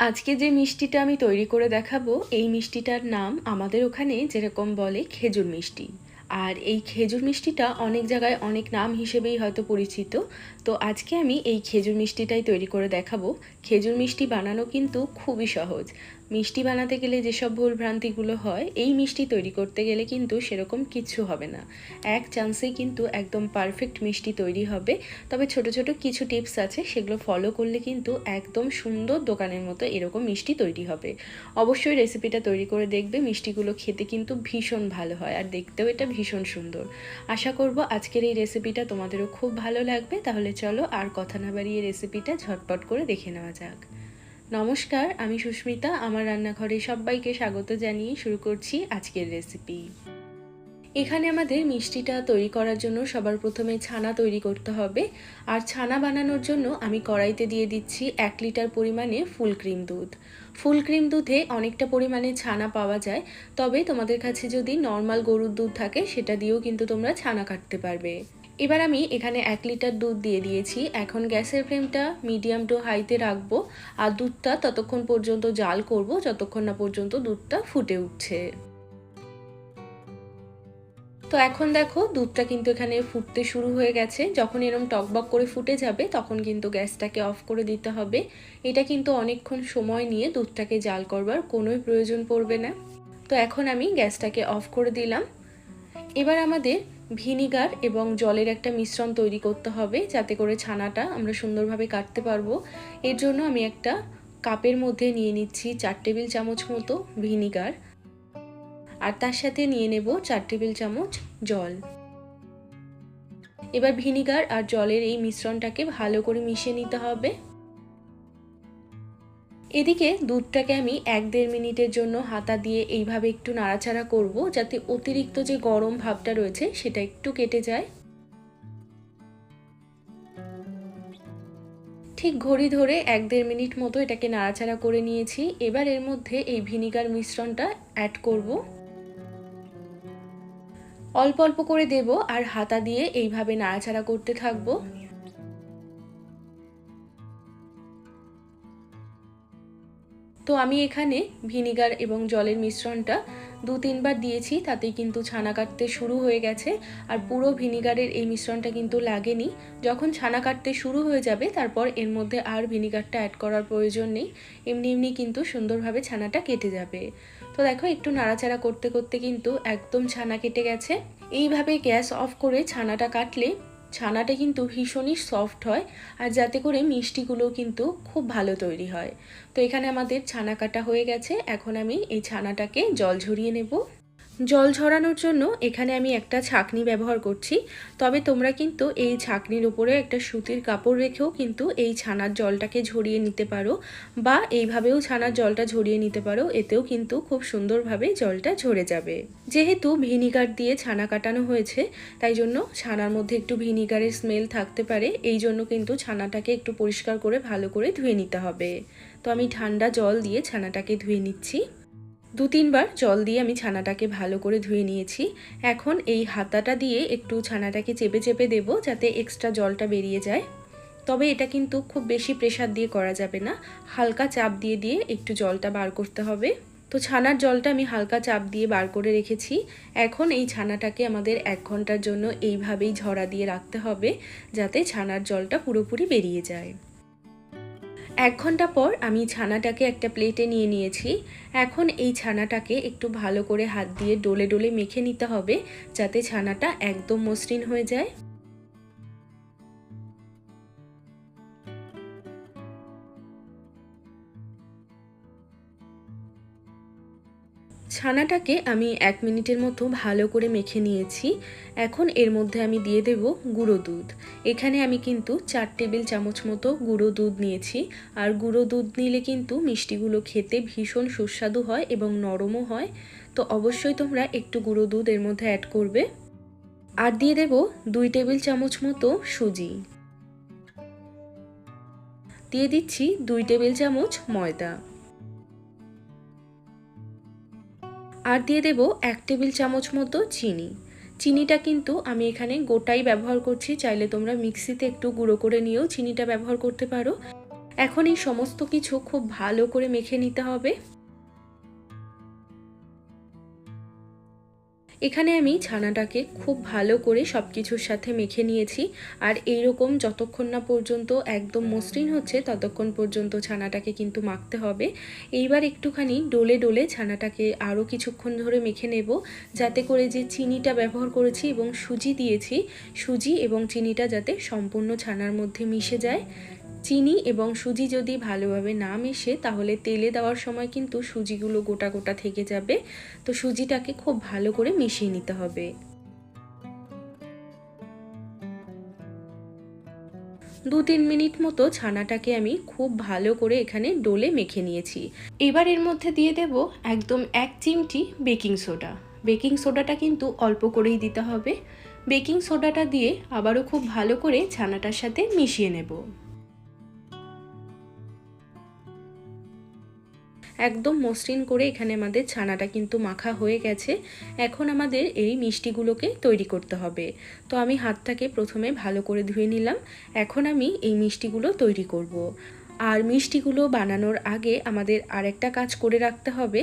আজকে যে মিষ্টিটা আমি তৈরি করে দেখাবো, এই মিষ্টিটার নাম আমাদের ওখানে যেরকম বলে খেজুর মিষ্টি। আর এই খেজুর মিষ্টিটা অনেক জায়গায় অনেক নাম হিসেবেই হয়তো পরিচিত। তো আজকে আমি এই খেজুর মিষ্টিটাই তৈরি করে দেখাবো। খেজুর মিষ্টি বানানো কিন্তু খুবই সহজ। মিষ্টি বানাতে গেলে যেসব ভুল ভ্রান্তিগুলো হয়, এই মিষ্টি তৈরি করতে গেলে কিন্তু সেরকম কিচ্ছু হবে না। এক চান্সেই কিন্তু একদম পারফেক্ট মিষ্টি তৈরি হবে। তবে ছোট ছোট কিছু টিপস আছে, সেগুলো ফলো করলে কিন্তু একদম সুন্দর দোকানের মতো এরকম মিষ্টি তৈরি হবে। অবশ্যই রেসিপিটা তৈরি করে দেখবে, মিষ্টিগুলো খেতে কিন্তু ভীষণ ভালো হয় আর দেখতেও এটা ভীষণ সুন্দর। আশা করব আজকের এই রেসিপিটা তোমাদেরও খুব ভালো লাগবে। তাহলে চলো আর কথা না বাড়িয়ে রেসিপিটা ঝটপট করে দেখে নেওয়া যাক। নমস্কার, আমি সুস্মিতা। আমার রান্নাঘরে সবাইকে স্বাগত জানিয়ে শুরু করছি আজকের রেসিপি। এখানে আমাদের মিষ্টিটা তৈরি করার জন্য সবার প্রথমে ছানা তৈরি করতে হবে। আর ছানা বানানোর জন্য আমি কড়াইতে দিয়ে দিচ্ছি 1 লিটার পরিমাণে ফুল ক্রিম দুধ। ফুল ক্রিম দুধে অনেকটা পরিমাণে ছানা পাওয়া যায়, তবে তোমাদের কাছে যদি নর্মাল গরুর দুধ থাকে সেটা দিয়েও কিন্তু তোমরা ছানা কাটতে পারবে। এবার আমি এখানে 1 লিটার দুধ দিয়ে দিয়েছি। এখন গ্যাসের ফ্লেমটা মিডিয়াম টু হাইতে রাখবো আর দুধটা ততক্ষণ পর্যন্ত জাল করব যতক্ষণ না পর্যন্ত দুধটা ফুটে উঠছে। তো এখন দেখো দুধটা কিন্তু এখানে ফুটতে শুরু হয়ে গেছে। যখন এরকম টকবক করে ফুটে যাবে তখন কিন্তু গ্যাসটাকে অফ করে দিতে হবে। এটা কিন্তু অনেকক্ষণ সময় নিয়ে দুধটাকে জাল করবার কোনোই প্রয়োজন পড়বে না। তো এখন আমি গ্যাসটাকে অফ করে দিলাম। এবার আমাদের ভিনিগার এবং জলের একটা মিশ্রণ তৈরি করতে হবে, যাতে করে ছানাটা আমরা সুন্দরভাবে কাটতে পারবো। এর জন্য আমি একটা কাপের মধ্যে নিয়ে নিচ্ছি 4 টেবিল চামচ মতো ভিনিগার, আর তার সাথে নিয়ে নেব 4 টেবিল চামচ জল। এবার ভিনিগার আর জলের এই মিশ্রণটাকে ভালো করে মিশিয়ে নিতে হবে। এদিকে দুধটাকে আমি 1-1.5 মিনিটের জন্য হাতা দিয়ে এইভাবে একটু নাড়াচাড়া করব, যাতে অতিরিক্ত যে গরম ভাবটা রয়েছে সেটা একটু কেটে যায়। ঠিক ঘড়ি ধরে 1-1.5 মিনিট মতো এটাকে নাড়াচাড়া করে নিয়েছি। এবার এর মধ্যে এই ভিনিগার মিশ্রণটা অ্যাড করব। অল্প অল্প করে দেব আর হাতা দিয়ে এইভাবে নাড়াচাড়া করতে থাকবো। তো আমি এখানে ভিনিগার এবং জলের মিশ্রণটা 2-3 বার দিয়েছি, তাতেই কিন্তু ছানা কাটতে শুরু হয়ে গেছে। আর পুরো ভিনিগারের এই মিশ্রণটা কিন্তু লাগেনি। যখন ছানা কাটতে শুরু হয়ে যাবে তারপর এর মধ্যে আর ভিনিগারটা অ্যাড করার প্রয়োজন নেই। এমনি এমনি কিন্তু সুন্দরভাবে ছানাটা কেটে যাবে। তো দেখো একটু নাড়াচাড়া করতে করতে কিন্তু একদম ছানা কেটে গেছে। এইভাবে গ্যাস অফ করে ছানাটা কাটলে ছানাটা কিন্তু ভীষণই সফট হয়, আর যাতে করে মিষ্টিগুলো কিন্তু খুব ভালো তৈরি হয়। তো এখানে আমাদের ছানা কাটা হয়ে গেছে। এখন আমি এই ছানাটাকে জল ঝরিয়ে নেব। জল ঝরানোর জন্য এখানে আমি একটা ছাঁকনি ব্যবহার করছি। তবে তোমরা কিন্তু এই ছাঁকনির উপরে একটা সুতির কাপড় রেখেও কিন্তু এই ছানার জলটাকে ঝরিয়ে নিতে পারো, বা এইভাবেও ছানার জলটা ঝরিয়ে নিতে পারো। এতেও কিন্তু খুব সুন্দরভাবে জলটা ঝরে যাবে। যেহেতু ভিনিগার দিয়ে ছানা কাটানো হয়েছে, তাই জন্য ছানার মধ্যে একটু ভিনিগারের স্মেল থাকতে পারে। এই জন্য কিন্তু ছানাটাকে একটু পরিষ্কার করে ভালো করে ধুয়ে নিতে হবে। তো আমি ঠান্ডা জল দিয়ে ছানাটাকে ধুয়ে নিচ্ছি। 2-3 বার জল দিয়ে আমি ছানাটাকে ভালো করে ধুয়ে নিয়েছি। এখন এই হাতাটা দিয়ে একটু ছানাটাকে চেপে চেপে দেব, যাতে এক্সট্রা জলটা বেরিয়ে যায়। তবে এটা কিন্তু খুব বেশি প্রেসার দিয়ে করা যাবে না, হালকা চাপ দিয়ে দিয়ে একটু জলটা বার করতে হবে। তো ছানার জলটা আমি হালকা চাপ দিয়ে বার করে রেখেছি। এখন এই ছানাটাকে আমাদের 1 ঘন্টার জন্য এইভাবেই ঝরা দিয়ে রাখতে হবে, যাতে ছানার জলটা পুরোপুরি বেরিয়ে যায়। 1 ঘন্টা পর আমি ছানাটাকে একটা প্লেটে নিয়ে নিয়েছি। এখন এই ছানাটাকে একটু ভালো করে হাত দিয়ে ডলে ডলে মেখে নিতে হবে, যাতে ছানাটা একদম মসৃণ হয়ে যায়। ছানাটাকে আমি 1 মিনিটের মতো ভালো করে মেখে নিয়েছি। এখন এর মধ্যে আমি দিয়ে দেব গুঁড়ো দুধ। এখানে আমি কিন্তু 4 টেবিল চামচ মতো গুঁড়ো দুধ নিয়েছি। আর গুঁড়ো দুধ নিলে কিন্তু মিষ্টিগুলো খেতে ভীষণ সুস্বাদু হয় এবং নরমও হয়। তো অবশ্যই তোমরা একটু গুঁড়ো দুধ এর মধ্যে অ্যাড করবে। আর দিয়ে দেব 2 টেবিল চামচ মতো সুজি। দিয়ে দিচ্ছি 2 টেবিল চামচ ময়দা। আর দিয়ে দেব 1 টেবিল চামচ মতো চিনি। চিনিটা কিন্তু আমি এখানে গোটাই ব্যবহার করছি, চাইলে তোমরা মিক্সিতে একটু গুঁড়ো করে নিয়েও চিনিটা ব্যবহার করতে পারো। এখন এই সমস্ত কিছু খুব ভালো করে মেখে নিতে হবে। এখানে আমি ছানাটাকে খুব ভালো করে সব কিছুর সাথে মেখে নিয়েছি। আর এইরকম যতক্ষণ না পর্যন্ত একদম মসৃণ হচ্ছে ততক্ষণ পর্যন্ত ছানাটাকে কিন্তু মাখতে হবে। এইবার একটুখানি ডোলে ডোলে ছানাটাকে আরও কিছুক্ষণ ধরে মেখে নেব, যাতে করে যে চিনিটা ব্যবহার করেছি এবং সুজি দিয়েছি, সুজি এবং চিনিটা যাতে সম্পূর্ণ ছানার মধ্যে মিশে যায়। চিনি এবং সুজি যদি ভালোভাবে না মেশে তাহলে তেলে দেওয়ার সময় কিন্তু সুজিগুলো গোটা গোটা থেকে যাবে। তো সুজিটাকে খুব ভালো করে মিশিয়ে নিতে হবে। 2-3 মিনিট মতো ছানাটাকে আমি খুব ভালো করে এখানে ডোলে মেখে নিয়েছি। এবার এর মধ্যে দিয়ে দেব একদম 1 চিমটি বেকিং সোডা। বেকিং সোডাটা কিন্তু অল্প করেই দিতে হবে। বেকিং সোডাটা দিয়ে আবারও খুব ভালো করে ছানাটার সাথে মিশিয়ে নেব। একদম মসৃণ করে এখানে আমাদের ছানাটা কিন্তু মাখা হয়ে গেছে। এখন আমাদের এই মিষ্টিগুলোকে তৈরি করতে হবে। তো আমি হাতটাকে প্রথমে ভালো করে ধুয়ে নিলাম। এখন আমি এই মিষ্টিগুলো তৈরি করব। আর মিষ্টিগুলো বানানোর আগে আমাদের আরেকটা কাজ করে রাখতে হবে।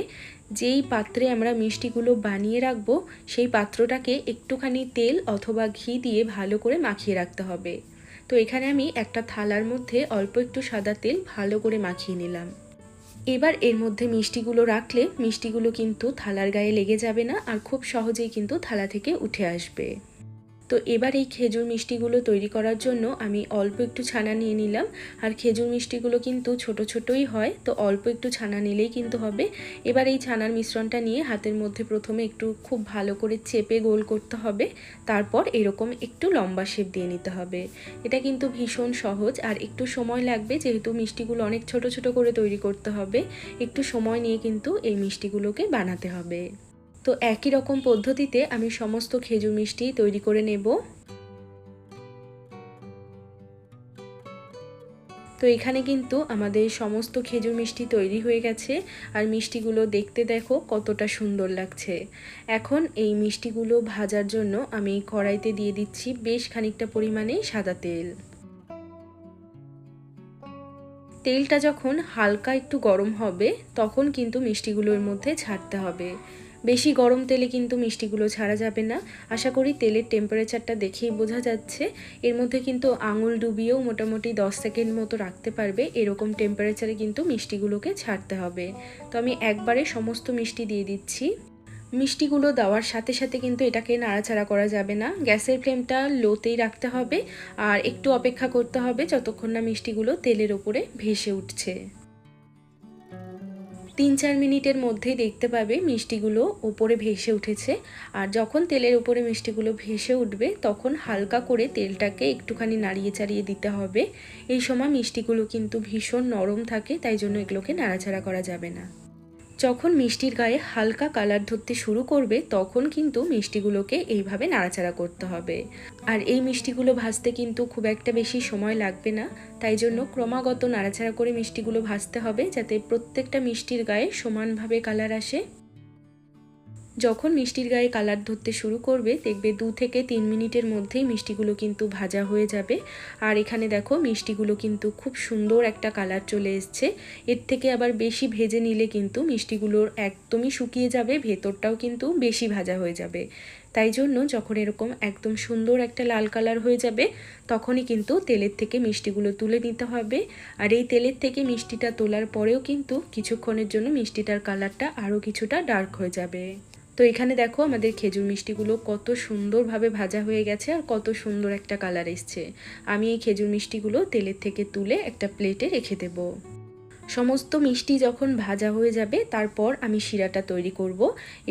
যেই পাত্রে আমরা মিষ্টিগুলো বানিয়ে রাখবো সেই পাত্রটাকে একটুখানি তেল অথবা ঘি দিয়ে ভালো করে মাখিয়ে রাখতে হবে। তো এখানে আমি একটা থালার মধ্যে অল্প একটু সাদা তেল ভালো করে মাখিয়ে নিলাম। এবার এর মধ্যে মিষ্টিগুলো রাখলে মিষ্টিগুলো কিন্তু থালার গায়ে লেগে যাবে না, আর খুব সহজেই কিন্তু থালা থেকে উঠে আসবে। তো এবার এই খেজুর মিষ্টিগুলো তৈরি করার জন্য আমি অল্প একটু ছানা নিয়ে নিলাম। আর খেজুর মিষ্টিগুলো কিন্তু ছোট ছোটই হয়, তো অল্প একটু ছানা নিলেই কিন্তু হবে। এবার এই ছানার মিশ্রণটা নিয়ে হাতের মধ্যে প্রথমে একটু খুব ভালো করে চেপে গোল করতে হবে। তারপর এরকম একটু লম্বা শেপ দিয়ে নিতে হবে। এটা কিন্তু ভীষণ সহজ, আর একটু সময় লাগবে যেহেতু মিষ্টিগুলো অনেক ছোট ছোট করে তৈরি করতে হবে। একটু সময় নিয়ে কিন্তু এই মিষ্টিগুলোকে বানাতে হবে। তো একই রকম পদ্ধতিতে আমি সমস্ত খেজুর মিষ্টি তৈরি করে নেব। তো এখানে কিন্তু আমাদের সমস্ত খেজুর মিষ্টি তৈরি হয়ে গেছে। আর মিষ্টিগুলো দেখতে দেখো কতটা সুন্দর লাগছে। এখন এই মিষ্টিগুলো ভাজার জন্য আমি কড়াইতে দিয়ে দিচ্ছি বেশ খানিকটা পরিমাণে সাদা তেল। তেলটা যখন হালকা একটু গরম হবে তখন কিন্তু মিষ্টিগুলোর মধ্যে ছাড়তে হবে। বেশি গরম তেলে কিন্তু মিষ্টিগুলো ছাড়া যাবে না। আশা করি তেলের টেম্পারেচারটা দেখেই বোঝা যাচ্ছে। এর মধ্যে কিন্তু আঙুল ডুবিয়েও মোটামুটি 10 সেকেন্ড মতো রাখতে পারবে, এরকম টেম্পারেচারে কিন্তু মিষ্টিগুলোকে ছাড়তে হবে। তো আমি একবারে সমস্ত মিষ্টি দিয়ে দিচ্ছি। মিষ্টিগুলো দেওয়ার সাথে সাথে কিন্তু এটাকে নাড়াচাড়া করা যাবে না, গ্যাসের ফ্লেমটা লোতেই রাখতে হবে। আর একটু অপেক্ষা করতে হবে যতক্ষণ না মিষ্টিগুলো তেলের ওপরে ভেসে উঠছে। 3-4 মিনিটের মধ্যেই দেখতে পাবে মিষ্টিগুলো ওপরে ভেসে উঠেছে। আর যখন তেলের উপরে মিষ্টিগুলো ভেসে উঠবে তখন হালকা করে তেলটাকে একটুখানি নাড়িয়ে চাড়িয়ে দিতে হবে। এই সময় মিষ্টিগুলো কিন্তু ভীষণ নরম থাকে, তাই জন্য এগুলোকে নাড়াচাড়া করা যাবে না। যখন মিষ্টির গায়ে হালকা কালার ধরতে শুরু করবে তখন কিন্তু মিষ্টিগুলোকে এইভাবে নাড়াচাড়া করতে হবে। আর এই মিষ্টিগুলো ভাজতে কিন্তু খুব একটা বেশি সময় লাগবে না, তাই জন্য ক্রমাগত নাড়াচাড়া করে মিষ্টিগুলো ভাজতে হবে যাতে প্রত্যেকটা মিষ্টির গায়ে সমানভাবে কালার আসে। যখন মিষ্টির গায়ে কালার ধরতে শুরু করবে দেখবে 2 থেকে 3 মিনিটের মধ্যেই মিষ্টিগুলো কিন্তু ভাজা হয়ে যাবে। আর এখানে দেখো মিষ্টিগুলো কিন্তু খুব সুন্দর একটা কালার চলে এসছে। এর থেকে আবার বেশি ভেজে নিলে কিন্তু মিষ্টিগুলোর একদমই শুকিয়ে যাবে, ভেতরটাও কিন্তু বেশি ভাজা হয়ে যাবে। তাই জন্য যখন এরকম একদম সুন্দর একটা লাল কালার হয়ে যাবে তখনই কিন্তু তেলের থেকে মিষ্টিগুলো তুলে নিতে হবে। আর এই তেলের থেকে মিষ্টিটা তোলার পরেও কিন্তু কিছুক্ষণের জন্য মিষ্টিটার কালারটা আরও কিছুটা ডার্ক হয়ে যাবে। তো এখানে দেখো আমাদের খেজুর মিষ্টিগুলো কত সুন্দরভাবে ভাজা হয়ে গেছে আর কত সুন্দর একটা কালার এসছে। আমি এই খেজুর মিষ্টিগুলো তেলের থেকে তুলে একটা প্লেটে রেখে দেব। সমস্ত মিষ্টি যখন ভাজা হয়ে যাবে তারপর আমি শিরাটা তৈরি করব।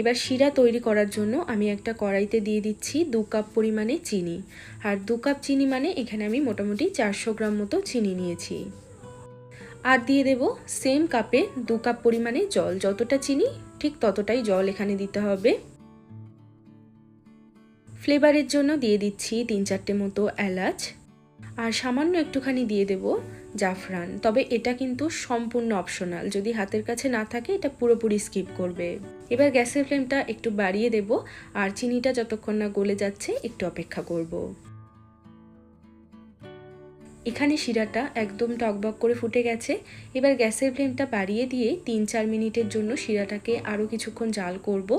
এবার শিরা তৈরি করার জন্য আমি একটা কড়াইতে দিয়ে দিচ্ছি 2 কাপ পরিমাণে চিনি। আর 2 কাপ চিনি মানে এখানে আমি মোটামুটি 400 গ্রাম মতো চিনি নিয়েছি। আর দিয়ে দেব সেম কাপে 2 কাপ পরিমাণে জল, যতটা চিনি ঠিক ততটাই জল এখানে দিতে হবে। ফ্লেভারের জন্য দিয়ে দিচ্ছি 3-4টে মতো এলাচ। আর সামান্য একটুখানি দিয়ে দেব জাফরান, তবে এটা কিন্তু সম্পূর্ণ অপশনাল, যদি হাতের কাছে না থাকে এটা পুরোপুরি স্কিপ করবে। এবার গ্যাসের ফ্লেমটা একটু বাড়িয়ে দেব আর চিনিটা যতক্ষণ না গলে যাচ্ছে একটু অপেক্ষা করব। এখানে শিরাটা একদম টকবক করে ফুটে গেছে। এবার গ্যাসের ফ্লেমটা বাড়িয়ে দিয়ে 3-4 মিনিটের জন্য শিরাটাকে আরও কিছুক্ষণ জাল করব,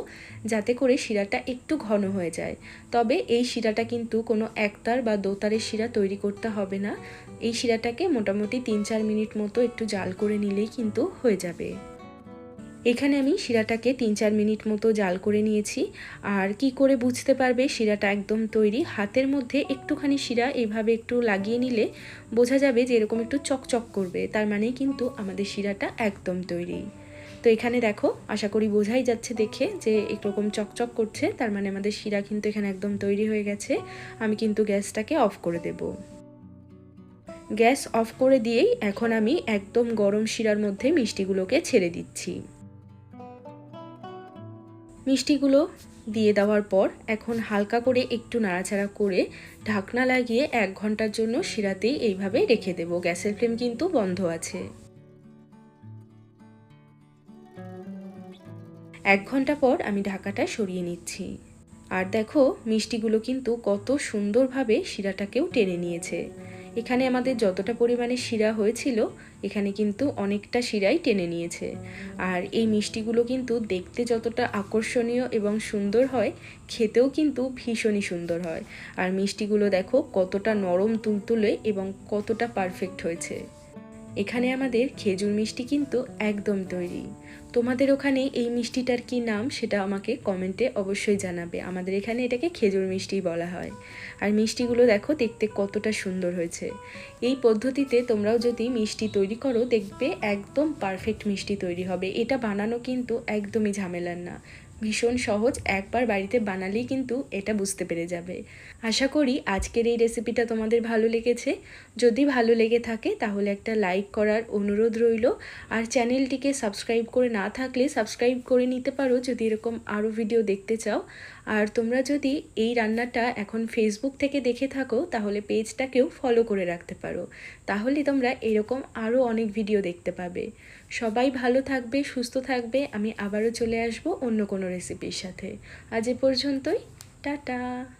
যাতে করে শিরাটা একটু ঘন হয়ে যায়। তবে এই শিরাটা কিন্তু কোনো একতার বা দোতারের শিরা তৈরি করতে হবে না। এই শিরাটাকে মোটামুটি 3-4 মিনিট মতো একটু জাল করে নিলেই কিন্তু হয়ে যাবে। এখানে আমি শিরাটাকে 3-4 মিনিট মতো জাল করে নিয়েছি। আর কি করে বুঝতে পারবে শিরাটা একদম তৈরি? হাতের মধ্যে একটুখানি শিরা এইভাবে একটু লাগিয়ে নিলে বোঝা যাবে যে এরকম একটু চকচক করবে, তার মানেই কিন্তু আমাদের শিরাটা একদম তৈরি। তো এখানে দেখো, আশা করি বোঝাই যাচ্ছে দেখে যে একরকম চকচক করছে, তার মানে আমাদের শিরা কিন্তু এখানে একদম তৈরি হয়ে গেছে। আমি কিন্তু গ্যাসটাকে অফ করে দেব। গ্যাস অফ করে দিয়েই এখন আমি একদম গরম শিরার মধ্যে মিষ্টিগুলোকে ছেড়ে দিচ্ছি। মিষ্টিগুলো দিয়ে দেওয়ার পর এখন হালকা করে একটু নাড়াচাড়া করে ঢাকনা লাগিয়ে 1 ঘন্টার জন্য শিরাতেই এইভাবে রেখে দেব। গ্যাসের ফ্লেম কিন্তু বন্ধ আছে। 1 ঘন্টা পর আমি ঢাকাটা সরিয়ে নিচ্ছি। আর দেখো, মিষ্টিগুলো কিন্তু কত সুন্দরভাবে শিরাটাকেও টেনে নিয়েছে। এখানে আমাদের যতটা পরিমাণে শিরা হয়েছিল, এখানে কিন্তু অনেকটা শিরাই টেনে নিয়েছে। আর এই মিষ্টিগুলো কিন্তু দেখতে যতটা আকর্ষণীয় এবং সুন্দর হয়, খেতেও কিন্তু ভীষণই সুন্দর হয়। আর মিষ্টিগুলো দেখো কতটা নরম তুলতুলে এবং কতটা পারফেক্ট হয়েছে। এখানে আমাদের খেজুর মিষ্টি কিন্তু একদম তৈরি। তোমাদের ওখানে এই মিষ্টিটার কি নাম সেটা আমাকে কমেন্টে অবশ্যই জানাবে। আমাদের এখানে এটাকে খেজুর মিষ্টি বলা হয়। আর মিষ্টিগুলো দেখো দেখতে কতটা সুন্দর হয়েছে। এই পদ্ধতিতে তোমরাও যদি মিষ্টি তৈরি করো, দেখবে একদম পারফেক্ট মিষ্টি তৈরি হবে। এটা বানানো কিন্তু একদমই ঝামেলার না, ভীষণ সহজ। একবার বাড়িতে বানালেই কিন্তু এটা বুঝতে পেরে যাবে। আশা করি আজকের এই রেসিপিটা তোমাদের ভালো লেগেছে। যদি ভালো লেগে থাকে তাহলে একটা লাইক করার অনুরোধ রইল। আর চ্যানেলটিকে সাবস্ক্রাইব করে না থাকলে সাবস্ক্রাইব করে নিতে পারো যদি এরকম আরও ভিডিও দেখতে চাও। আর তোমরা যদি এই রান্নাটা এখন ফেসবুক থেকে দেখে থাকো তাহলে পেজটাকেও ফলো করে রাখতে পারো, তাহলে তোমরা এরকম আরও অনেক ভিডিও দেখতে পাবে। সবাই ভালো থাকবে, সুস্থ থাকবে। আমি আবারও চলে আসবো অন্য কোনো রেসিপির সাথে। আজ এ পর্যন্তই, টাটা।